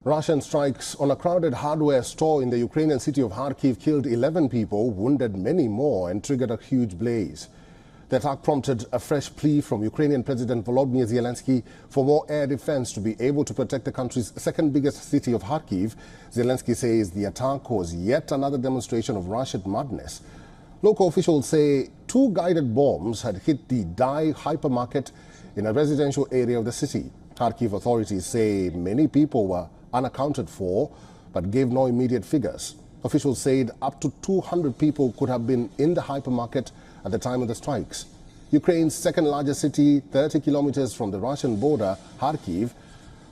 Russian strikes on a crowded hardware store in the Ukrainian city of Kharkiv killed 11 people, wounded many more, and triggered a huge blaze. The attack prompted a fresh plea from Ukrainian President Volodymyr Zelensky for more air defense to be able to protect the country's second biggest city of Kharkiv. Zelensky says the attack was yet another demonstration of Russian madness. Local officials say 2 guided bombs had hit the Dai hypermarket in a residential area of the city. Kharkiv authorities say many people were unaccounted for, but gave no immediate figures. Officials said up to 200 people could have been in the hypermarket at the time of the strikes. Ukraine's second largest city, 30 kilometers from the Russian border, Kharkiv,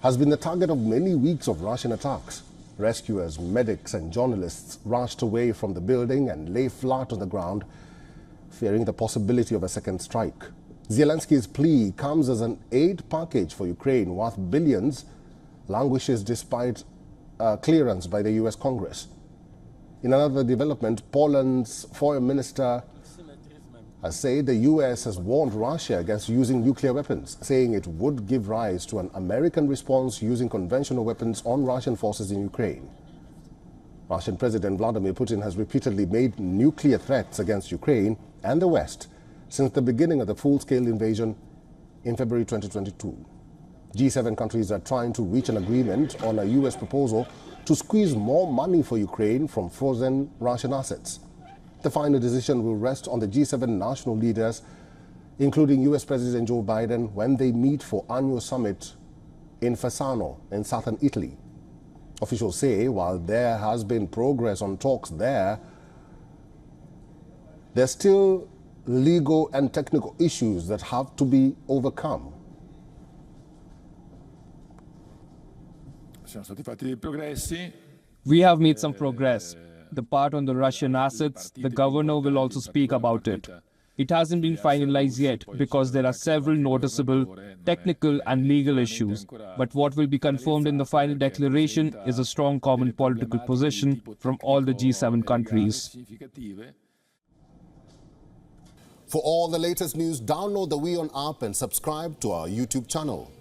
has been the target of many weeks of Russian attacks. Rescuers, medics and journalists rushed away from the building and lay flat on the ground, fearing the possibility of a second strike. Zelensky's plea comes as an aid package for Ukraine worth billions, languishes despite clearance by the U.S. Congress. In another development, Poland's foreign minister has said the U.S. has warned Russia against using nuclear weapons, saying it would give rise to an American response using conventional weapons on Russian forces in Ukraine. Russian President Vladimir Putin has repeatedly made nuclear threats against Ukraine and the West since the beginning of the full-scale invasion in February 2022. G7 countries are trying to reach an agreement on a U.S. proposal to squeeze more money for Ukraine from frozen Russian assets. The final decision will rest on the G7 national leaders, including U.S. President Joe Biden, when they meet for annual summit in Fasano in southern Italy. Officials say while there has been progress on talks there's still legal and technical issues that have to be overcome. We have made some progress. The part on the Russian assets, the governor will also speak about it. It hasn't been finalized yet because there are several noticeable technical and legal issues. But what will be confirmed in the final declaration is a strong common political position from all the G7 countries. For all the latest news, download the WION app and subscribe to our YouTube channel.